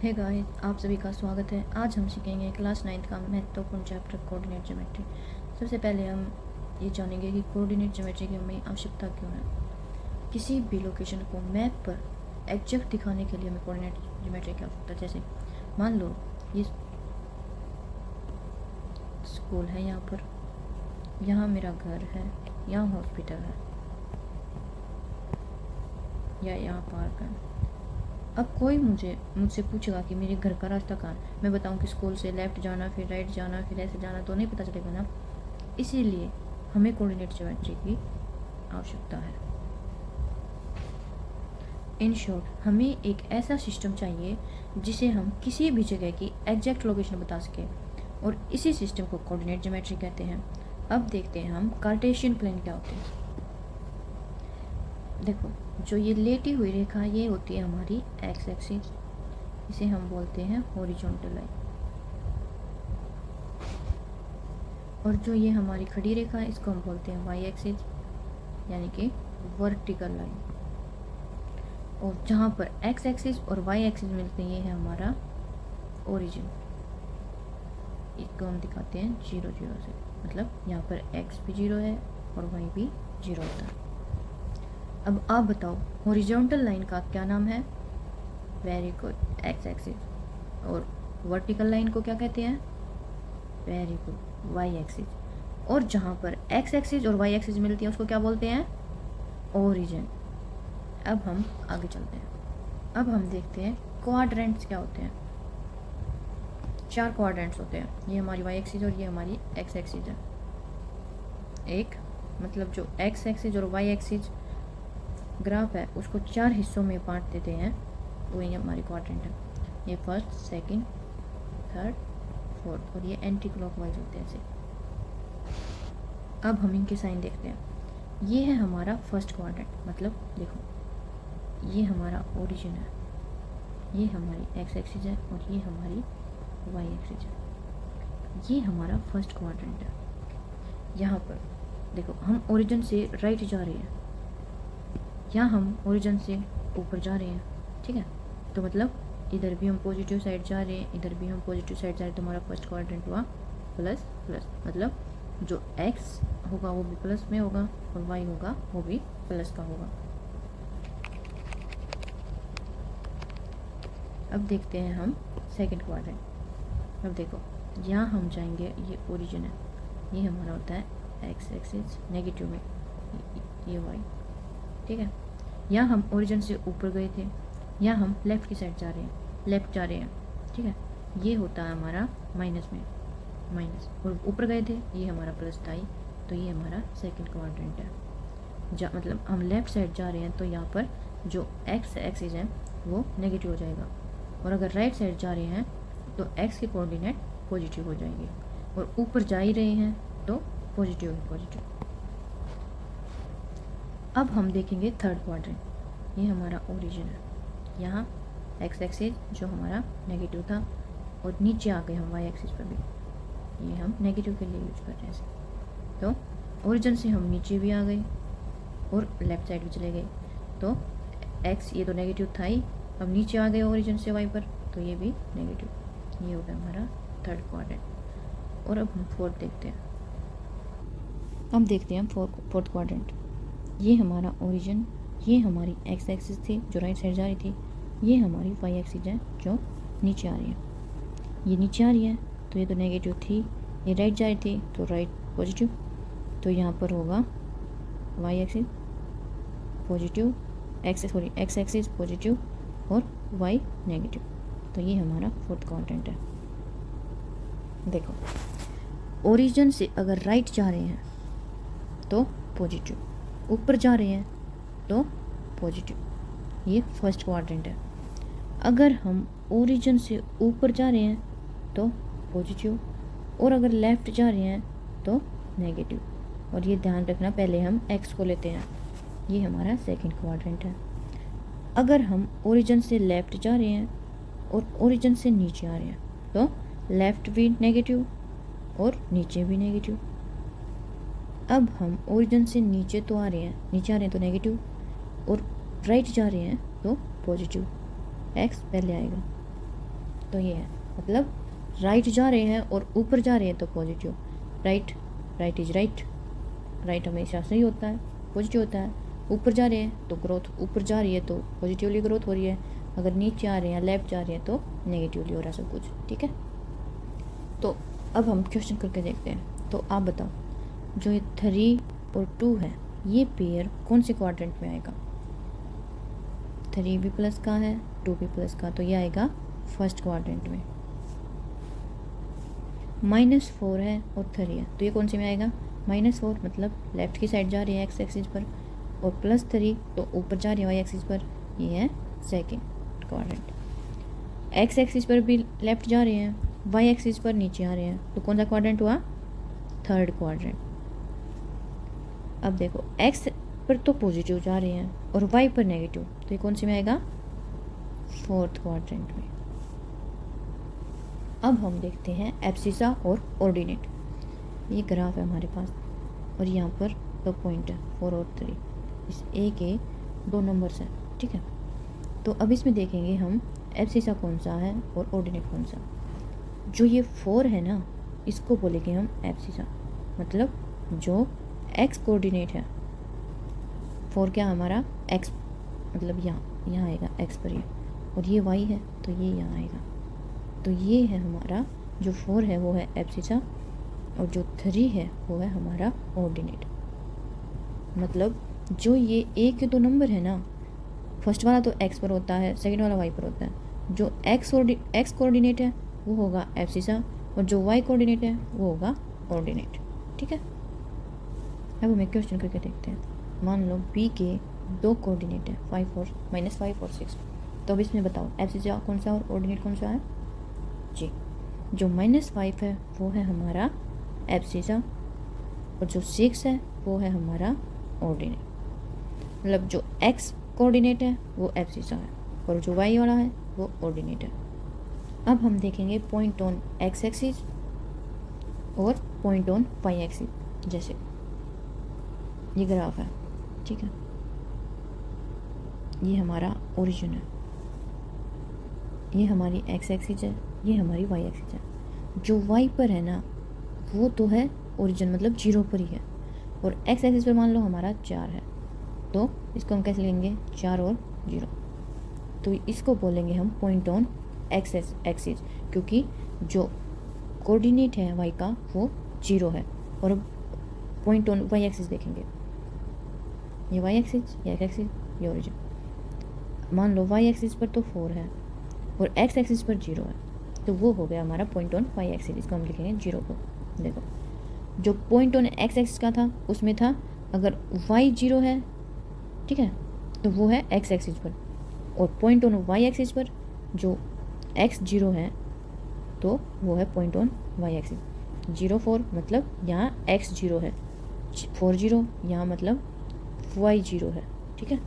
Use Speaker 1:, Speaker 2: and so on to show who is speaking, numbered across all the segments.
Speaker 1: Hey guys, आप सभी का स्वागत है। आज हम सीखेंगे क्लास 9th का महत्वपूर्ण चैप्टर कोऑर्डिनेट ज्योमेट्री। सबसे पहले हम ये जानेंगे कि कोऑर्डिनेट ज्योमेट्री की हमें आवश्यकता क्यों है। किसी भी लोकेशन को मैप पर एग्जैक्ट दिखाने के लिए हमें कोऑर्डिनेट ज्योमेट्री की आवश्यकता है। जैसे मान लो ये स्कूल है, यहाँ पर, यहाँ मेरा घर है, यहाँ हॉस्पिटल है, या यहाँ पार्क है। अब कोई मुझसे पूछेगा कि मेरे घर का रास्ता कहाँ है, मैं बताऊँ कि स्कूल से लेफ़्ट जाना, फिर राइट जाना, फिर ऐसे जाना, तो नहीं पता चलेगा ना। इसीलिए हमें कोऑर्डिनेट ज्योमेट्री की आवश्यकता है। इन शॉर्ट, हमें एक ऐसा सिस्टम चाहिए जिसे हम किसी भी जगह की एग्जैक्ट लोकेशन बता सकें, और इसी सिस्टम को कोऑर्डिनेट ज्योमेट्री कहते हैं। अब देखते हैं हम कार्टेशियन प्लेन क्या होते हैं। देखो, जो ये लेटी हुई रेखा, ये होती है हमारी एक्स एक्सिस, इसे हम बोलते हैं हॉरिजॉन्टल लाइन। और जो ये हमारी खड़ी रेखा है, इसको हम बोलते हैं वाई एक्सिस, यानी कि वर्टिकल लाइन। और जहाँ पर एक्स एक्सिस और वाई एक्सिस मिलते हैं, ये है हमारा ओरिजिन। इसको हम दिखाते हैं 0 0 से, मतलब यहाँ पर एक्स भी 0 है और वाई भी 0 होता है। अब आप बताओ, हॉरिजॉन्टल लाइन का क्या नाम है? Very good, X axis. और वर्टिकल लाइन को क्या कहते हैं? Very good, Y axis. और जहाँ पर एक्स एक्सिस और वाई एक्सिस मिलती है, उसको क्या बोलते हैं? ओरिजिन। अब हम आगे चलते हैं। अब हम देखते हैं क्वाड्रेंट्स क्या होते हैं। 4 क्वाड्रेंट्स होते हैं। ये हमारी वाई एक्सिस और ये हमारी एक्स एक्सिस है। एक मतलब जो एक्स एक्सिस और वाई एक्सिस ग्राफ है, उसको 4 हिस्सों में बांट देते हैं, वो ये हमारी क्वाड्रेंट है। ये फर्स्ट, सेकंड, थर्ड, फोर्थ, और ये एंटी क्लॉकवाइज होते हैं ऐसे। अब हम इनके साइन देखते हैं। ये है हमारा फर्स्ट क्वाड्रेंट, मतलब देखो, ये हमारा ओरिजिन है, ये हमारी एक्स एक्सिस है और ये हमारी वाई एक्सिस है। ये हमारा फर्स्ट क्वाड्रेंट है। यहाँ पर देखो, हम ओरिजिन से राइट जा रहे हैं, यहाँ हम ओरिजिन से ऊपर जा रहे हैं, ठीक है। तो मतलब इधर भी हम पॉजिटिव साइड जा रहे हैं, इधर भी हम पॉजिटिव साइड जा रहे हैं, तो हमारा फर्स्ट क्वाड्रेंट हुआ प्लस प्लस। मतलब जो एक्स होगा वो भी प्लस में होगा और वाई होगा वो भी प्लस का होगा। अब देखते हैं हम सेकंड क्वाड्रेंट। अब देखो, यहाँ हम जाएंगे, ये ओरिजिन है, ये हमारा होता है एक्स एक्सिस, नेगेटिव में ये वाई, ठीक है। यहाँ हम ओरिजिन से ऊपर गए थे, यहाँ हम लेफ़्ट की साइड जा रहे हैं, लेफ़्ट जा रहे हैं, ठीक है। ये होता है हमारा माइनस में, माइनस, और ऊपर गए थे, ये हमारा प्लस था, तो ये हमारा सेकंड क्वाड्रेंट है। मतलब हम लेफ़्ट साइड जा रहे हैं, तो यहाँ पर जो एक्स एक्सिस है वो नेगेटिव हो जाएगा, और अगर राइट साइड जा रहे हैं तो एक्स के कोऑर्डिनेट पॉजिटिव हो जाएंगे, और ऊपर जा ही रहे हैं तो पॉजिटिव ही पॉजिटिव। अब हम देखेंगे थर्ड क्वाड्रेंट। ये हमारा ओरिजिन है, यहाँ एक्स एक्सिस जो हमारा नेगेटिव था, और नीचे आ गए हम वाई एक्सिस पर भी, ये हम नेगेटिव के लिए यूज कर रहे हैं। तो ओरिजिन से हम नीचे भी आ गए और लेफ़्ट साइड भी चले गए, तो एक्स ये तो नेगेटिव था ही, अब नीचे आ गए ओरिजिन से वाई पर, तो ये भी नेगेटिव। ये हो गया हमारा थर्ड क्वाड्रेंट। और अब हम फोर्थ देखते हैं। अब देखते हैं हम फोर्थ क्वाड्रेंट। ये हमारा ओरिजिन, ये हमारी एक्स एक्सिस थी जो राइट साइड जा रही थी, ये हमारी वाई एक्सिस है जो नीचे आ रही है। ये नीचे आ रही है तो ये तो नेगेटिव थी, ये राइट जा रही थी तो राइट पॉजिटिव, तो यहाँ पर होगा Y axis positive, X axis positive और वाई नेगेटिव। तो ये हमारा फोर्थ क्वाड्रेंट है। देखो, ओरिजिन से अगर राइट जा रहे हैं तो पॉजिटिव, ऊपर जा रहे हैं तो पॉजिटिव, ये फर्स्ट क्वाड्रेंट है। अगर हम ओरिजिन से ऊपर जा रहे हैं तो पॉजिटिव, और अगर लेफ़्ट जा रहे हैं तो नेगेटिव। और ये ध्यान रखना, पहले हम एक्स को लेते हैं, ये हमारा सेकंड क्वाड्रेंट है। अगर हम ओरिजिन से लेफ़्ट जा रहे हैं और ओरिजिन से नीचे आ रहे हैं, तो लेफ़्ट भी नेगेटिव और नीचे भी नेगेटिव। अब हम ओरिजिन से नीचे तो आ रहे हैं, नीचे आ रहे हैं तो नेगेटिव, और राइट जा रहे हैं तो पॉजिटिव, एक्स पहले आएगा। तो ये है, मतलब राइट जा रहे हैं और ऊपर जा रहे हैं तो positive, right, right is right, right हमेशा सही होता है, पॉजिटिव होता है। ऊपर जा रहे हैं तो ग्रोथ ऊपर जा रही है तो पॉजिटिवली ग्रोथ हो रही है, अगर नीचे आ रहे हैं लेफ्ट जा रहे हैं तो नेगेटिवली हो रहा है सब कुछ, ठीक है। तो अब हम क्वेश्चन करके देखते हैं। तो आप बताओ, जो ये 3 और 2 है, ये पेयर कौन से क्वाड्रेंट में आएगा? 3 भी प्लस का है, 2 भी प्लस का, तो ये आएगा फर्स्ट क्वाड्रेंट में। -4 है और 3 है, तो ये कौन से में आएगा? -4 मतलब लेफ्ट की साइड जा रही है एक्स एक्सिस पर, और +3 तो ऊपर जा रही है वाई एक्सिस पर, ये है सेकंड क्वाड्रेंट। एक्स एक्सिस पर भी लेफ्ट जा रहे हैं, वाई एक्सिस पर नीचे आ रहे हैं, तो कौन सा क्वाड्रेंट हुआ? Third quadrant. अब देखो एक्स पर तो पॉजिटिव जा रहे हैं और वाई पर नेगेटिव, तो ये कौन सी में आएगा? फोर्थ क्वाड्रेंट में। अब हम देखते हैं एब्सिसा और ऑर्डिनेट। ये ग्राफ है हमारे पास और यहाँ पर 2 पॉइंट है 4 और 3, इस ए के 2 नंबर्स हैं, ठीक है। तो अब इसमें देखेंगे हम एब्सिसा कौन सा है और ऑर्डिनेट कौन सा। जो ये 4 है ना, इसको बोलेंगे हम एब्सिसा, मतलब जो एक्स कोऑर्डिनेट है। 4 क्या हमारा? एक्स, मतलब यहाँ आएगा एक्स पर ये, और ये वाई है तो ये यहाँ आएगा, तो ये है हमारा जो 4 है वो है एब्सिसा, और जो 3 है वो है हमारा ऑर्डिनेट। मतलब जो ये ए के 2 नंबर है ना, फर्स्ट वाला तो एक्स पर होता है, सेकंड वाला वाई पर होता है। जो एक्स कोऑर्डिनेट है वो होगा एब्सिसा, और जो वाई कोऑर्डिनेट है वो होगा ऑर्डिनेट, ठीक है। अब हमें क्वेश्चन करके देखते हैं। मान लो बी के 2 कोऑर्डिनेट है, 5 और -5 और 6, तो अब इसमें बताओ एब्सिसा कौन सा और ऑर्डिनेट कौन सा है? जी, जो -5 है वो है हमारा एब्सिसा, और जो 6 है वो है हमारा ऑर्डिनेट। मतलब जो एक्स कोऑर्डिनेट है वो एब्सिसा है, और जो वाई वाला है वो ऑर्डिनेट है। अब हम देखेंगे पॉइंट ऑन एक्स एक्सिस और पॉइंट ऑन वाई एक्सिस। जैसे ये ग्राफ है, ठीक है, ये हमारा ओरिजिन है, ये हमारी एक्स एक्सिस है, ये हमारी वाई एक्सिस है। जो वाई पर है ना वो तो है ओरिजिन, मतलब 0 पर ही है, और एक्स एक्सिस पर मान लो हमारा 4 है, तो इसको हम कैसे लेंगे? 4 और 0, तो इसको बोलेंगे हम पॉइंट ऑन एक्स एक्सिस, क्योंकि जो कोऑर्डिनेट है वाई का वो 0 है। और अब पॉइंट ऑन वाई एक्सिस देखेंगे, ये वाई एक्सिस, ये एक्स एक्सिस, ये ओरिजिन। मान लो वाई एक्सिस पर तो 4 है और एक्स एक्सिस पर 0 है, तो वो हो गया हमारा पॉइंट ऑन वाई एक्सिस, इसको हम लिखेंगे 0 को। देखो जो पॉइंट ऑन एक्स एक्सिस का था उसमें था अगर वाई 0 है, ठीक है, तो वो है एक्स एक्सिस पर, और पॉइंट ऑन वाई एक्सिस पर जो एक्स 0 है तो वो है पॉइंट ऑन वाई एक्सिस। 0 4 मतलब यहाँ एक्स 0 है, 4 0 यहाँ मतलब वाई 0 है, ठीक है।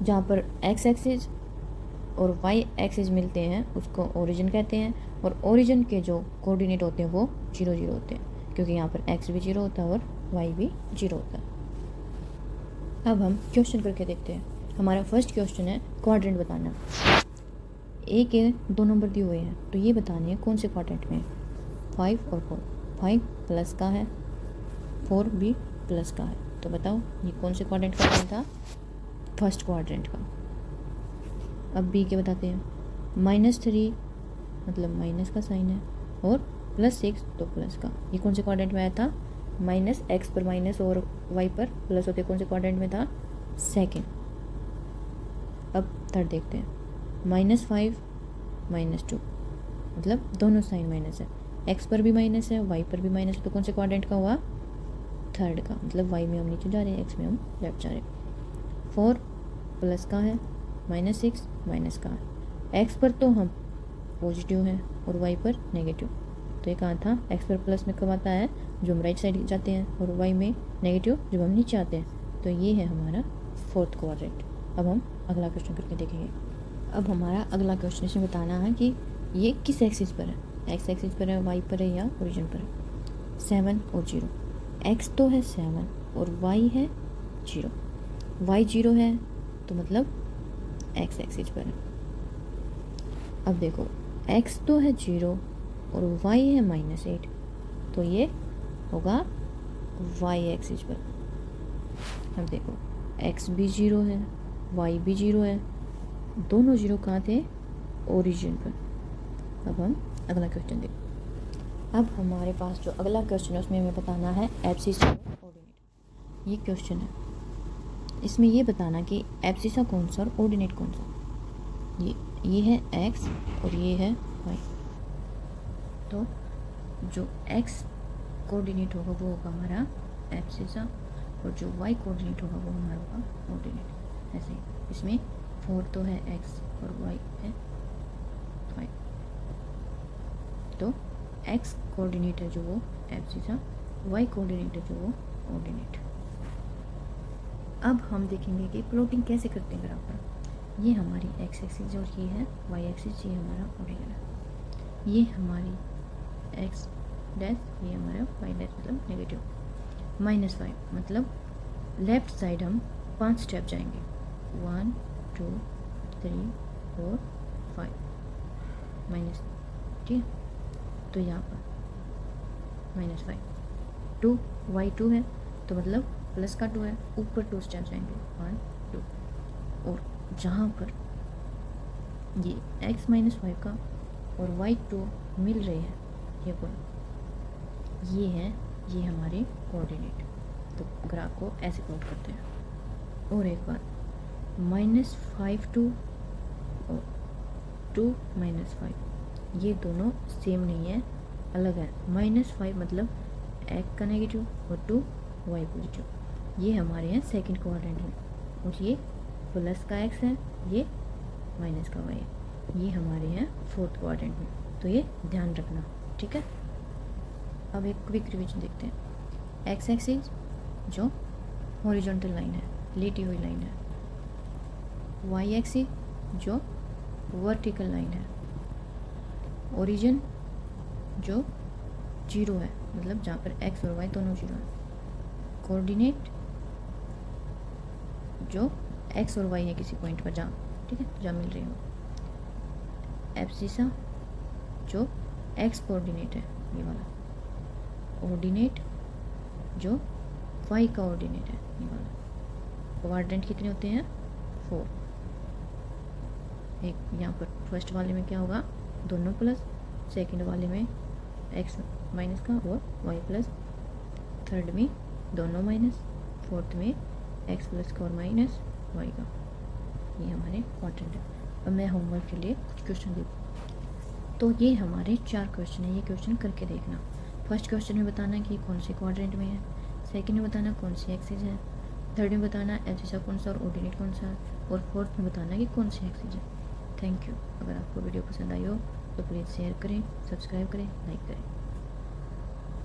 Speaker 1: जहाँ पर एक्स एक्सिस और वाई एक्सिस मिलते हैं उसको ओरिजिन कहते हैं, और ओरिजिन के जो कोऑर्डिनेट होते हैं वो 0 0 होते हैं, क्योंकि यहाँ पर एक्स भी 0 होता है और वाई भी 0 होता है। अब हम क्वेश्चन करके देखते हैं। हमारा फर्स्ट क्वेश्चन है क्वाड्रेंट बताना। ए के 2 नंबर दिए हुए हैं, तो ये बताने हैं कौन से क्वाड्रेंट में है। 5 और 4, 5 प्लस का है, 4 भी प्लस का है, तो बताओ ये कौन से क्वाड्रेंट का था? फर्स्ट क्वाड्रेंट का। अब बी के बताते हैं। -3 मतलब माइनस का साइन है, और +6 तो प्लस का, ये कौन से क्वाड्रेंट में आया था? -x पर माइनस और y पर प्लस होते कौन से क्वाड्रेंट में था? सेकंड। अब थर्ड देखते हैं। -5 -2 मतलब दोनों साइन माइनस है, x पर भी माइनस है, y पर भी माइनस है, तो कौन से क्वाड्रेंट का हुआ? थर्ड का, मतलब y में हम नीचे जा रहे हैं, x में हम लेफ्ट जा रहे हैं। 4 प्लस का है, -6 माइनस का है, x पर तो हम पॉजिटिव हैं और y पर नेगेटिव, तो ये कहाँ था? x पर प्लस में कब आता है? जो हम राइट साइड जाते हैं, और y में नेगेटिव जब हम नीचे आते हैं, तो ये है हमारा फोर्थ क्वाड्रेंट। अब हम अगला क्वेश्चन करके देखेंगे। अब हमारा अगला क्वेश्चन इसमें बताना है कि ये किस एक्सिस पर है, एक्स एक्सिस पर है, वाई पर है या ओरिजिन पर है। 7 और 0, एक्स तो है 7 और वाई है 0, वाई 0 है तो मतलब एक्स एक्सिस पर है। अब देखो x तो है 0 और y है -8, तो ये होगा y एक्सिस पर। अब देखो x भी 0 है, y भी 0 है, दोनों 0 कहाँ थे? ओरिजिन पर। अब हम अगला क्वेश्चन देखो। अब हमारे पास जो अगला क्वेश्चन है उसमें हमें बताना है एब्सिसा और ऑर्डिनेट। ये क्वेश्चन है, इसमें ये बताना कि एब्सिसा कौन सा और ऑर्डिनेट कौन सा। ये है x और ये है y। तो जो x कोऑर्डिनेट होगा वो होगा हमारा एब्सिसा और जो y कोऑर्डिनेट होगा वो हमारा होगा ऑर्डिनेट। ऐसे इसमें 4 तो है x और y है 5। तो x कोऑर्डिनेट है जो वो एब्सिसा, y कोऑर्डिनेट है जो वो ऑर्डिनेट। अब हम देखेंगे कि प्लॉटिंग कैसे करते हैं ग्राफ पर। ये हमारी x एक्सिस और ये है y एक्सिस, ये हमारा ओरिजिन है। ये हमारी x डैश, ये हमारा y डैश मतलब नेगेटिव। -5 मतलब लेफ्ट साइड हम 5 स्टेप जाएंगे, 1 2 3 4 5 माइनस, ठीक है। तो यहाँ पर -5 2 y2 है तो मतलब प्लस का 2 है, ऊपर 2 स्टेप जाएंगे 1 2। और जहाँ पर ये x -5 का और y2 मिल रहे हैं, ये पॉइंट ये है, ये हमारे कोऑर्डिनेट। तो ग्राफ को ऐसे प्लॉट करते हैं। और एक बात, -5 2 और 2 -5 ये दोनों सेम नहीं है, अलग है। -5 मतलब x का नेगेटिव और 2 y पॉजिटिव। ये हमारे हैं सेकंड क्वाड्रेंट में, और ये प्लस का x है, ये माइनस का y है। ये हमारे हैं फोर्थ क्वाड्रेंट में, तो ये ध्यान रखना, ठीक है। अब एक क्विक रिवीजन देखते हैं। x एक्सिस जो हॉरिजॉन्टल लाइन है, लेटी हुई लाइन है। y एक्सिस जो वर्टिकल लाइन है। ओरिजिन जो 0 है, मतलब जहाँ पर x और y दोनों 0 है। कोऑर्डिनेट जो x और y है किसी पॉइंट पर जहाँ, ठीक है, जहाँ मिल रही हो। एब्सिसा जो x कोऑर्डिनेट है, ये वाला। ऑर्डिनेट जो y का ऑर्डिनेट है, ये वाला। क्वाड्रेंट कितने होते हैं? 4। एक यहाँ पर फर्स्ट वाले में क्या होगा? दोनों प्लस, सेकंड वाले में x माइनस का और y प्लस, थर्ड में दोनों माइनस, फोर्थ में x प्लस का और माइनस y का। ये हमारे क्वाड्रेंट है। अब मैं होमवर्क के लिए कुछ क्वेश्चन देखूँ। तो ये हमारे 4 क्वेश्चन है, ये क्वेश्चन करके देखना। फर्स्ट क्वेश्चन में बताना कि कौन से क्वाड्रेंट में है, सेकंड में बताना कौन सी एक्सिस है, थर्ड में बताना एब्सिसा कौन सा और ऑर्डिनेट कौन सा, और फोर्थ में बताना कि कौन सी एक्सिस है। Thank you. अगर आपको वीडियो पसंद आई हो तो प्लीज़ शेयर करें, सब्सक्राइब करें, लाइक करें।